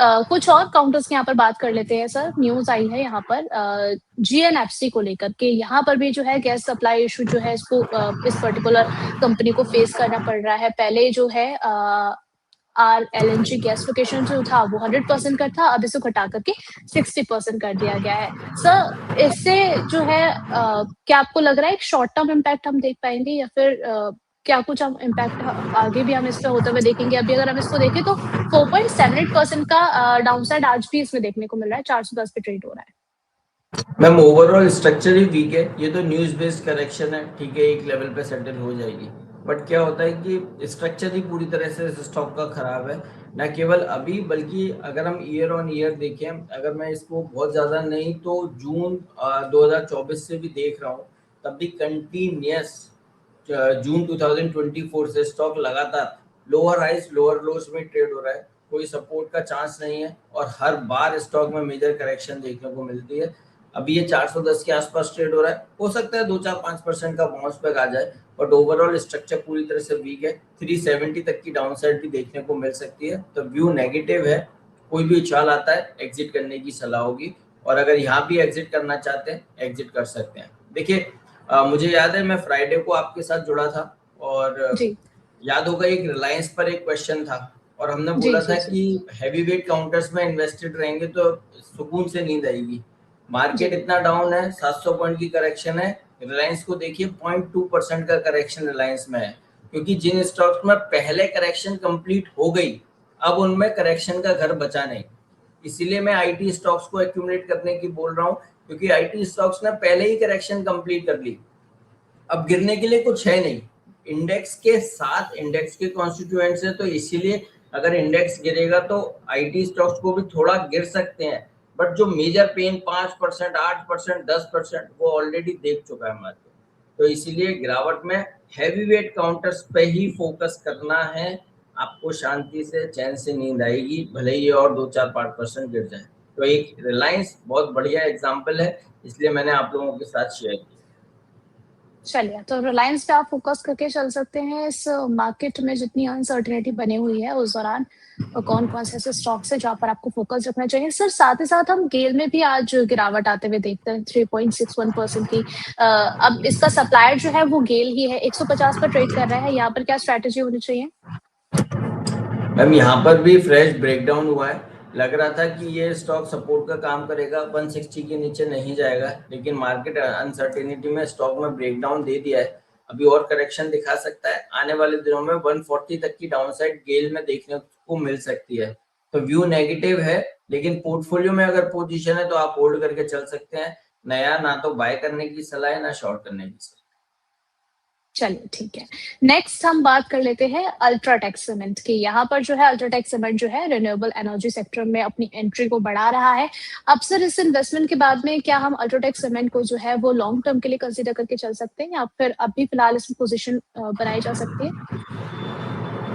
कुछ और काउंटर्स की यहाँ पर बात कर लेते हैं सर। न्यूज़ आई है यहाँ पर जीएनएफसी को लेकर के, यहाँ पर भी जो है गैस सप्लाई इश्यू जो है इसको इस पर्टिकुलर कंपनी को फेस करना पड़ रहा है। पहले जो है एलएनजी गैसिफिकेशन जो था वो 100% का था, अब इसको घटा करके 60% कर दिया गया है। सर इससे जो है क्या आपको लग रहा है एक शॉर्ट टर्म इम्पैक्ट हम देख पाएँगे या फिर क्या कुछ हम इम्पैक्ट आगे भी हम इस पे होते हुए देखेंगे? अभी अगर हम इसको देखें तो 4.78% का डाउनसाइड आज भी इसमें देखने को मिल रहा है, 410 पे ट्रेड हो रहा है। मैम ओवरऑल स्ट्रक्चर ही वीक है, ये तो न्यूज बेस्ड करेक्शन है, ठीक है, एक लेवल पे सेटल हो जाएगी। बट क्या होता है कि स्ट्रक्चर ही पूरी तरह से स्टॉक का खराब है, ना केवल अभी बल्कि अगर हम ईयर ऑन ईयर देखें, अगर मैं इसको बहुत ज्यादा नहीं तो जून 2024 से भी देख रहा हूँ, तब भी कंटिन्यूस जून 2024 से स्टॉक लगातार लोअर हाइस लोअर लोस में ट्रेड हो रहा है, कोई सपोर्ट का चांस नहीं है और हर बार स्टॉक में मेजर करेक्शन देखने को मिलती है। अभी ये 410 के आसपास ट्रेड हो रहा है, हो सकता है 2-4-5% का बाउंस बैक आ जाए, बट ओवरऑल स्ट्रक्चर पूरी तरह से वीक है। 370 तक की डाउनसाइड भी देखने को मिल सकती है, तो व्यू नेगेटिव है। कोई भी उछाल आता है एग्जिट करने की सलाह होगी, और अगर यहाँ भी एग्जिट करना चाहते हैं एग्जिट कर सकते हैं। देखिए मुझे याद है मैं फ्राइडे को आपके साथ जुड़ा था और याद होगा एक रिलायंस पर एक क्वेश्चन था और हमने बोला था कि हैवी वेट काउंटर्स में इन्वेस्टेड रहेंगे तो सुकून से नींद आएगी। मार्केट इतना डाउन है, 700 पॉइंट की करेक्शन है, रिलायंस को देखिए 0.2% का करेक्शन रिलायंस में है, क्योंकि जिन स्टॉक्स में पहले करेक्शन कंप्लीट हो गई अब उनमें करेक्शन का घर बचा नहीं। इसीलिए मैं आईटी स्टॉक्स को एक्यूमुलेट करने की बोल रहा हूँ, क्योंकि आईटी स्टॉक्स ने पहले ही करेक्शन कंप्लीट कर ली, अब गिरने के लिए कुछ है नहीं। इंडेक्स के साथ इंडेक्स के कॉन्स्टिट्यूएंट्स है, तो इसीलिए अगर इंडेक्स गिरेगा तो आईटी स्टॉक्स को भी थोड़ा गिर सकते हैं, बट जो मेजर पेन 5%, 8%, 10% वो ऑलरेडी देख चुका है मार्केट, तो इसीलिए गिरावट में हैवी वेट काउंटर्स पे ही फोकस करना है। आपको शांति से चैन से नींद आएगी, भले ही और 2-4-5% गिर जाए। तो एक रिलायंस बहुत बढ़िया एग्जाम्पल है, इसलिए मैंने आप लोगों के साथ शेयर किया। चलिए, तो रिलायंस पे आप फोकस करके चल सकते हैं। इस मार्केट में जितनी अनसर्टेनिटी बनी हुई है उस दौरान कौन-कौन से ऐसे स्टॉक्स हैं जहाँ पर आपको फोकस रखना चाहिए? सर साथ ही साथ हम गेल में भी आज गिरावट आते हुए देखते हैं 3.61% की। अब इसका सप्लायर जो है वो गेल ही है, 150 पर ट्रेड कर रहा है, यहाँ पर क्या स्ट्रैटेजी होनी चाहिए? मैम यहाँ पर भी फ्रेश ब्रेकडाउन हुआ है, लग रहा था कि ये स्टॉक सपोर्ट का काम करेगा, 160 के नीचे नहीं जाएगा, लेकिन मार्केट अनसर्टेनिटी में स्टॉक में ब्रेकडाउन दे दिया है। अभी और करेक्शन दिखा सकता है, आने वाले दिनों में 140 तक की डाउनसाइड गेल में देखने को मिल सकती है। तो व्यू नेगेटिव है, लेकिन पोर्टफोलियो में अगर पोजीशन है तो आप होल्ड करके चल सकते हैं। नया ना तो बाय करने की सलाह है ना शॉर्ट करने की सलाह। चलिए ठीक है। नेक्स्ट हम बात कर लेते हैं अल्ट्राटेक सीमेंट की। यहाँ पर जो है अल्ट्राटेक सीमेंट जो है रिन्यूएबल एनर्जी सेक्टर में अपनी एंट्री को बढ़ा रहा है। अब सर इस इन्वेस्टमेंट के बाद में क्या हम अल्ट्राटेक सीमेंट को जो है वो लॉन्ग टर्म के लिए कंसीडर करके चल सकते हैं या फिर अभी फिलहाल इसमें पोजीशन बनाई जा सकती है?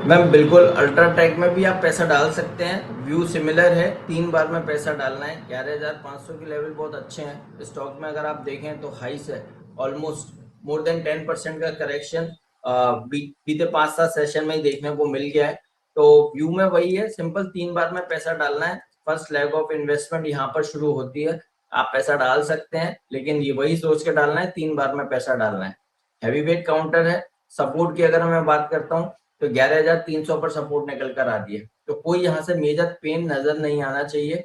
मैम बिल्कुल, अल्ट्राटेक में भी आप पैसा डाल सकते हैं, व्यू सिमिलर है, 3 बार में पैसा डालना है। 11,500 के लेवल बहुत अच्छे हैं स्टॉक में, अगर आप देखें तो हाइस है, ऑलमोस्ट मोर देन 10% का करेक्शन बीते 5-7 सेशन में ही देखने को मिल गया है। तो व्यू में वही है, सिंपल 3 बार में पैसा डालना है। फर्स्ट लेग ऑफ इन्वेस्टमेंट यहाँ पर शुरू होती है, आप पैसा डाल सकते हैं, लेकिन ये वही सोच के डालना है, 3 बार में पैसा डालना है। हैवी वेट काउंटर है, सपोर्ट की अगर मैं बात करता हूँ तो 11,300 पर सपोर्ट निकल कर आ रही है, तो कोई यहाँ से मेजर पेन नजर नहीं आना चाहिए।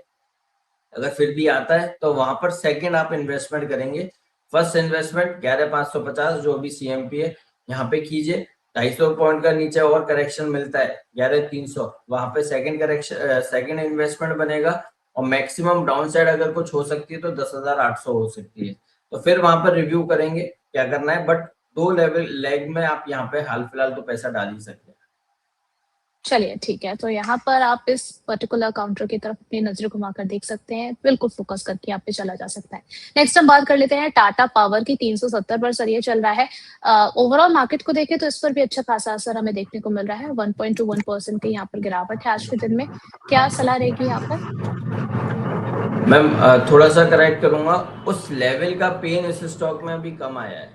अगर फिर भी आता है तो वहां पर सेकंड आप इन्वेस्टमेंट करेंगे। फर्स्ट इन्वेस्टमेंट 11,550 जो भी सीएमपी है यहाँ पे कीजिए, 250 पॉइंट का नीचे और करेक्शन मिलता है 11,300, वहां पे सेकंड इन्वेस्टमेंट बनेगा, और मैक्सिमम डाउन साइड अगर कुछ हो सकती है तो 10,800 हो सकती है। तो फिर वहां पर रिव्यू करेंगे क्या करना है, बट 2 लेग में आप यहाँ पे हाल फिलहाल तो पैसा डाल ही सकते हैं। चलिए ठीक है, तो यहाँ पर आप इस पर्टिकुलर काउंटर की तरफ अपनी नजर घुमाकर देख सकते हैं, बिल्कुल फोकस करके यहाँ पे चला जा सकता है। नेक्स्ट हम बात कर लेते हैं टाटा पावर की। 370 पर सर ये चल रहा है। ओवरऑल मार्केट को देखें तो इस पर भी अच्छा खासा असर हमें देखने को मिल रहा है। 1.21% की यहाँ पर गिरावट है आज के दिन में। क्या सलाह रहेगी यहाँ पर? मैम थोड़ा सा करेक्ट करूंगा, उस लेवल का पेन इस स्टॉक में अभी कम आया है।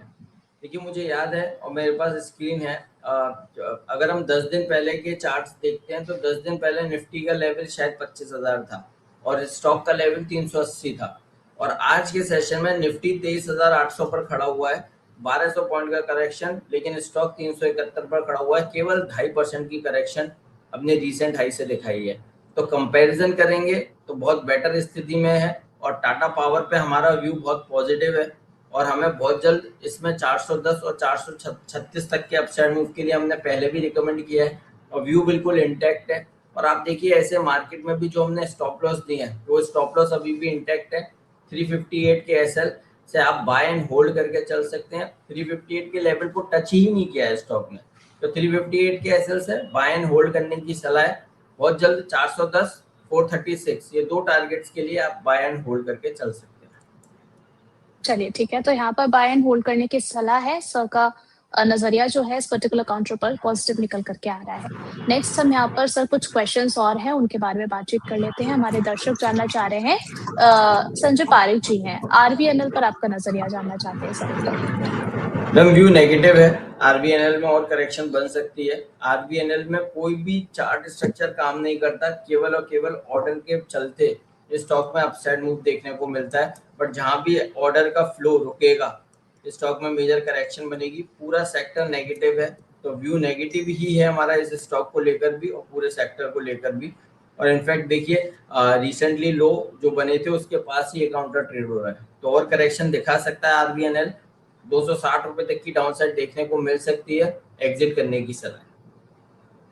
देखिए मुझे याद है और मेरे पास स्क्रीन है, अगर हम 10 दिन पहले के चार्ट्स देखते हैं तो 10 दिन पहले निफ्टी का लेवल शायद 25,000 था और स्टॉक का लेवल 380 था, और आज के सेशन में निफ्टी 23,800 पर खड़ा हुआ है, 1200 पॉइंट का करेक्शन, लेकिन स्टॉक 371 पर खड़ा हुआ है, केवल 2.5% की करेक्शन अपने रिसेंट हाई से दिखाई है। तो कंपैरिजन करेंगे तो बहुत बेटर स्थिति में है, और टाटा पावर पे हमारा व्यू बहुत पॉजिटिव है, और हमें बहुत जल्द इसमें 410 और 436 तक के अपसाइड मूव के लिए हमने पहले भी रिकमेंड किया है, और व्यू बिल्कुल इंटैक्ट है। और आप देखिए ऐसे मार्केट में भी जो हमने स्टॉप लॉस दिए हैं, वो स्टॉप लॉस अभी भी इंटैक्ट है। 358 के एसएल से आप बाय एंड होल्ड करके चल सकते हैं। 358 के लेवल को टच ही नहीं किया है स्टॉक ने, तो 358 के एसएल से बाय एंड होल्ड करने की सलाह है। बहुत जल्द 410, 436 ये दो टारगेट्स के लिए आप बाय एंड होल्ड करके चल सकते हैं। चलिए ठीक है, तो यहाँ पर बाय एंड होल्ड करने की सलाह है। सर का नजरिया जो है इस पर्टिकुलर काउंटर पर पॉजिटिव निकल करके आ रहा है। नेक्स्ट हम यहाँ पर सर कुछ क्वेश्चंस और हैं, उनके बारे में बातचीत कर लेते हैं। हमारे दर्शक जानना चाह रहे हैं, संजय पारिक जी हैं, आरवीएनएल पर आपका नजरिया जानना चाहते हैं सर। मैम व्यू नेगेटिव है, आरबीएनएल में और करेक्शन बन सकती है। आरबीएनएल में कोई भी चार्ट स्ट्रक्चर काम नहीं करता, केवल और केवल ऑर्डर के चलते स्टॉक में अपसाइड मूव देखने को मिलता है, बट जहां भी ऑर्डर का फ्लो रुकेगा स्टॉक में मेजर करेक्शन बनेगी। पूरा सेक्टर नेगेटिव है, तो व्यू नेगेटिव ही है हमारा इस स्टॉक को लेकर भी और पूरे सेक्टर को लेकर भी। और इनफैक्ट देखिए रिसेंटली लो जो बने थे उसके पास ही काउंटर ट्रेड हो रहा है, तो और करेक्शन दिखा सकता है आरबीएनएल। 260 रुपए तक की डाउनसाइड देखने को मिल सकती है, एग्जिट करने की सलाह।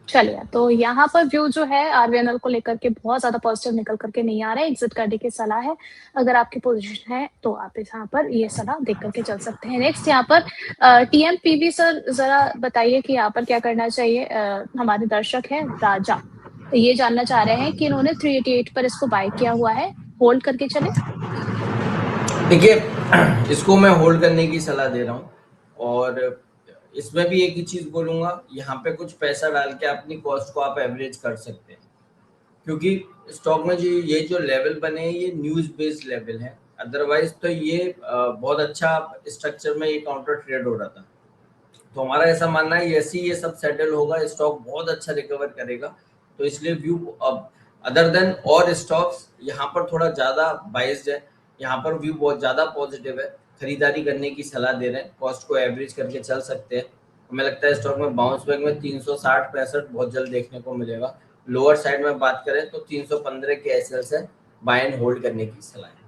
चलिए, तो यहाँ पर व्यू जो है आरवीएनएल को लेकर के बहुत ज्यादा पॉजिटिव निकल करके नहीं आ रहा है, एग्जिट करने की सलाह है। अगर आपकी पोजीशन है तो आप इस यहाँ पर ये सलाह देख करके चल सकते हैं। नेक्स्ट यहाँ पर टीएमपीवी सर जरा बताइए कि यहाँ पर क्या करना चाहिए। हमारे दर्शक हैं राजा, तो ये जानना चाह रहे हैं कि इन्होंने 388 पर इसको बाय किया हुआ है, होल्ड करके चले। देखिए इसको मैं होल्ड करने की सलाह दे रहा हूँ, और इसमें भी एक ही चीज बोलूंगा, यहाँ पे कुछ पैसा डाल के अपनी कॉस्ट को आप एवरेज कर सकते हैं, क्योंकि स्टॉक में जो ये जो लेवल बने हैं ये न्यूज बेस्ड लेवल है। अदरवाइज तो ये बहुत अच्छा स्ट्रक्चर में ये काउंटर ट्रेड हो रहा था। तो हमारा ऐसा मानना है जैसे ही ये सब सेटल होगा स्टॉक बहुत अच्छा रिकवर करेगा, तो इसलिए व्यू अब अदर देन और स्टॉक्स यहाँ पर थोड़ा ज्यादा बाइस्ड है, यहाँ पर व्यू बहुत ज्यादा पॉजिटिव है। खरीदारी करने की सलाह दे रहे हैं, कॉस्ट को एवरेज करके चल सकते हैं। हमें लगता है स्टॉक में बाउंस बैक में 360-65 बहुत जल्द देखने को मिलेगा। लोअर साइड में बात करें तो 315 के एसएल से बाय एंड होल्ड करने की सलाह है।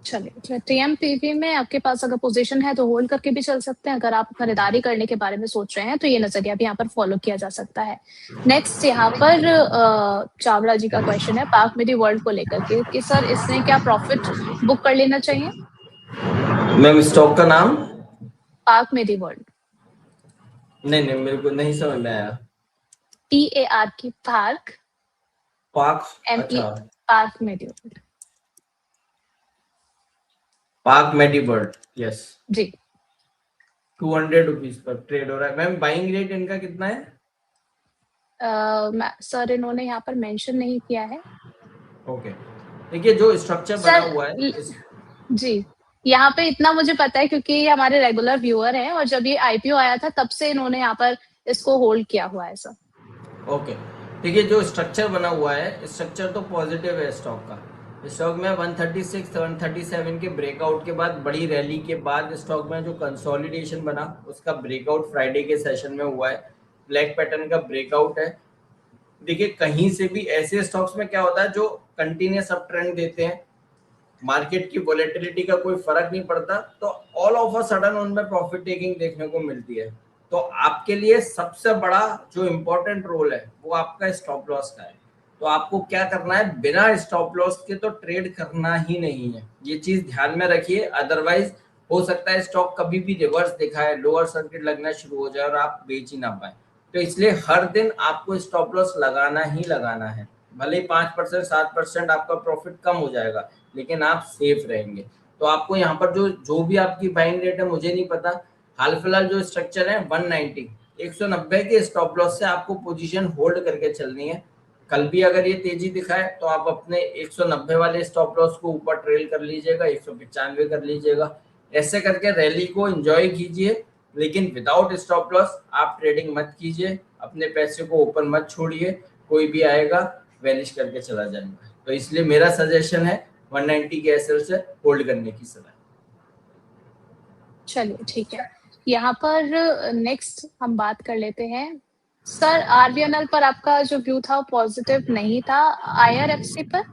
चलिए, टीएमपीवी में आपके पास अगर पोजीशन है तो होल्ड करके भी चल सकते हैं। अगर आप खरीदारी करने के बारे में सोच रहे हैं तो ये नजरिया भी यहाँ पर फॉलो किया जा सकता है। नेक्स्ट यहाँ पर चावला जी का क्वेश्चन है पार्क मेडी वर्ल्ड को लेकर के कि सर इसने क्या प्रॉफिट बुक कर लेना चाहिए। मैम स्टॉक का नाम पार्क मेडी वर्ल्ड। नहीं मेरे को नहीं समझ में आया। PAR की पार्क, पार्क, ME अच्छा पार्क मेडी वर्ल्ड पार्क मेडीवर्ल्ड, यस जी। 200 रुपीज पर ट्रेड हो रहा है। मैम बाइंग रेट इनका कितना है? सर इन्होंने यहाँ पर मेंशन नहीं किया है। ओके, देखिए जो स्ट्रक्चर बना हुआ है जी, यहाँ पे इतना मुझे पता है क्योंकि ये हमारे रेगुलर व्यूअर हैं और जब ये आईपीओ आया था तब से इन्होंने यहाँ पर इसको होल्ड किया हुआ है सर। ओके, देखिए जो स्ट्रक्चर बना हुआ है स्ट्रक्चर तो पॉजिटिव है स्टॉक का। स्टॉक में 136 137 के ब्रेकआउट के बाद बड़ी रैली के बाद स्टॉक में जो कंसोलिडेशन बना उसका ब्रेकआउट फ्राइडे के सेशन में हुआ है। ब्लैक पैटर्न का ब्रेकआउट है। देखिए कहीं से भी ऐसे स्टॉक्स में क्या होता है जो कंटिन्यूस अप ट्रेंड देते हैं, मार्केट की वोलेटिलिटी का कोई फर्क नहीं पड़ता, तो ऑल ऑफ अ सडन उनमें प्रॉफिट टेकिंग देखने को मिलती है। तो आपके लिए सबसे बड़ा जो इम्पोर्टेंट रोल है वो आपका स्टॉप लॉस का है। तो आपको क्या करना है, बिना स्टॉप लॉस के तो ट्रेड करना ही नहीं है, ये चीज ध्यान में रखिए। अदरवाइज हो सकता है स्टॉक कभी भी रिवर्स दिखाए, लोअर सर्किट लगना शुरू हो जाए और आप बेच ही ना पाए। तो इसलिए हर दिन आपको स्टॉप लॉस लगाना ही लगाना है। भले ही 5% 7% आपका प्रॉफिट कम हो जाएगा, लेकिन आप सेफ रहेंगे। तो आपको यहाँ पर जो भी आपकी बाइंग रेट है मुझे नहीं पता, हाल फिलहाल जो स्ट्रक्चर है 190 190 के स्टॉप लॉस से आपको पोजीशन होल्ड करके चलनी है। कल भी अगर ये तेजी दिखाए तो आप अपने 190 वाले स्टॉप लॉस को ऊपर ट्रेल कर लीजिएगा, 195 कर लीजिएगा। ऐसे करके रैली को एंजॉय कीजिए लेकिन विदाउट स्टॉप लॉस आप ट्रेडिंग मत कीजिए, अपने पैसे को ओपन मत छोड़िए, कोई भी आएगा वैनिश करके चला जाएगा। तो इसलिए मेरा सजेशन है 190 के एसएल से होल्ड करने की सलाह। चलिए ठीक है, यहाँ पर नेक्स्ट हम बात कर लेते हैं। सर आरबीएनएल पर आपका जो व्यू था वो पॉजिटिव नहीं था, आईआरएफसी पर?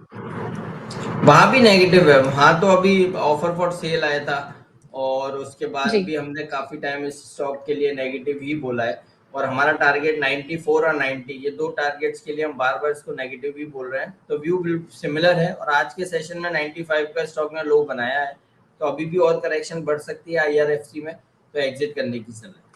वहां भी नेगेटिव है, वहां तो अभी ऑफर फॉर सेल आया था और उसके बाद जी। भी हमने काफी टाइम इस स्टॉक के लिए नेगेटिव ही बोला है और हमारा टारगेट 94 और 90, ये दो टारगेट्स के लिए हम बार बार इसको नेगेटिव ही बोल रहे हैं। तो व्यू सिमिलर है और आज के सेशन में 95 का स्टॉक ने लो बनाया है, तो अभी भी और करेक्शन बढ़ सकती है आईआरएफसी में, तो एग्जिट करने की सलाह।